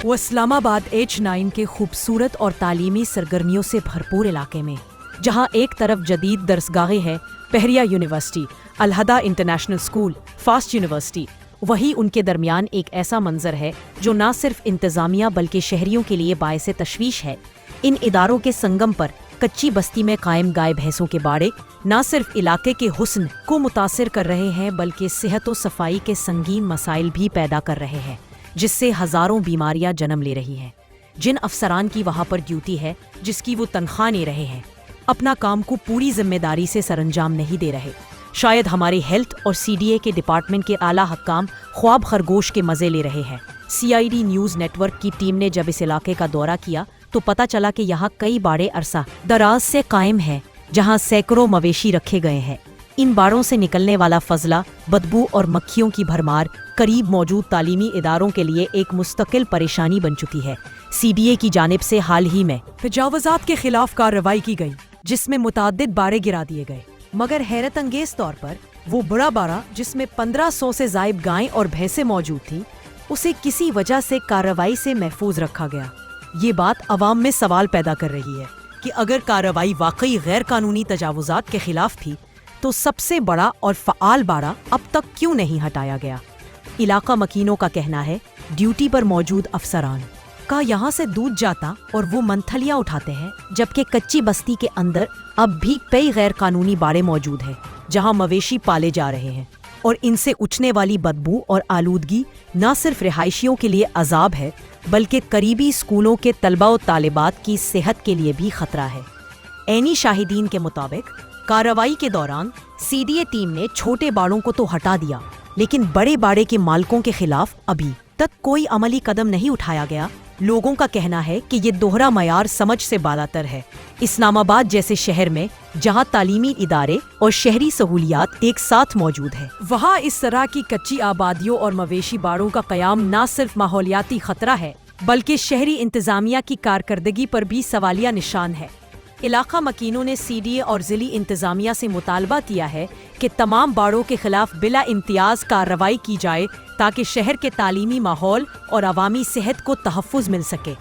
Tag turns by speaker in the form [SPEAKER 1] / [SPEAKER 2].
[SPEAKER 1] وہ اسلام آباد H9 کے خوبصورت اور تعلیمی سرگرمیوں سے بھرپور علاقے میں، جہاں ایک طرف جدید درسگاہیں ہیں، پہریہ university, Al-Huda international school, fast university, وہی ان کے درمیان ایک ایسا منظر ہے جو نہ صرف انتظامیہ بلکہ شہریوں کے لیے باعث تشویش ہے۔ ان اداروں کے سنگم پر کچی بستی میں قائم گائے بھینسوں کے باڑے نہ صرف علاقے کے حسن کو متاثر کر رہے ہیں بلکہ صحت و صفائی کے سنگین مسائل بھی پیدا کر رہے ہیں، جس سے ہزاروں بیماریاں جنم لے رہی ہیں۔ جن افسران کی وہاں پر ڈیوٹی ہے، جس کی وہ تنخواہ لے رہے ہیں، اپنا کام کو پوری ذمہ داری سے سر انجام نہیں دے رہے۔ شاید ہمارے ہیلتھ اور CDA کے ڈپارٹمنٹ کے اعلیٰ حکام خواب خرگوش کے مزے لے رہے ہیں۔ CID نیوز نیٹ ورک کی ٹیم نے جب اس علاقے کا دورہ کیا تو پتہ چلا کہ یہاں کئی باڑے عرصہ دراز سے قائم ہیں، جہاں سینکڑوں مویشی رکھے گئے ہیں۔ ان باڑوں سے نکلنے والا فضلہ، بدبو اور مکھیوں کی بھرمار قریب موجود تعلیمی اداروں کے لیے ایک مستقل پریشانی بن چکی ہے۔ CDA کی جانب سے حال ہی میں تجاوزات کے خلاف کارروائی کی گئی، جس میں متعدد باڑے گرا دیے گئے، مگر حیرت انگیز طور پر وہ بڑا باڑہ جس میں 1500 سے زائد گائیں اور بھینسیں موجود تھیں، اسے کسی وجہ سے کارروائی سے محفوظ رکھا گیا۔ یہ بات عوام میں سوال پیدا کر رہی ہے کہ اگر کارروائی واقعی غیر قانونی تجاوزات کے خلاف تھی تو سب سے بڑا اور فعال باڑہ اب تک کیوں نہیں ہٹایا گیا؟ علاقہ مکینوں کا کہنا ہے ڈیوٹی پر موجود افسران کا یہاں سے دودھ جاتا اور وہ منتھلیاں اٹھاتے ہیں، جبکہ کچی بستی کے اندر اب بھی کئی غیر قانونی باڑے موجود ہیں جہاں مویشی پالے جا رہے ہیں، اور ان سے اٹھنے والی بدبو اور آلودگی نہ صرف رہائشیوں کے لیے عذاب ہے بلکہ قریبی اسکولوں کے طلبہ و طالبات کی صحت کے لیے بھی خطرہ ہے۔ عینی شاہدین کے مطابق کارروائی کے دوران CDA ٹیم نے چھوٹے باڑوں کو تو ہٹا دیا، لیکن بڑے باڑے کے مالکوں کے خلاف ابھی تک کوئی عملی قدم نہیں اٹھایا گیا۔ لوگوں کا کہنا ہے کہ یہ دوہرا معیار سمجھ سے بالاتر ہے۔ اسلام آباد جیسے شہر میں جہاں تعلیمی ادارے اور شہری سہولیات ایک ساتھ موجود ہیں، وہاں اس طرح کی کچی آبادیوں اور مویشی باڑوں کا قیام نہ صرف ماحولیاتی خطرہ ہے بلکہ شہری انتظامیہ کی کارکردگی پر بھی سوالیہ نشان ہے۔ علاقہ مکینوں نے CDA اور ضلعی انتظامیہ سے مطالبہ کیا ہے کہ تمام باڑوں کے خلاف بلا امتیاز کارروائی کی جائے تاکہ شہر کے تعلیمی ماحول اور عوامی صحت کو تحفظ مل سکے۔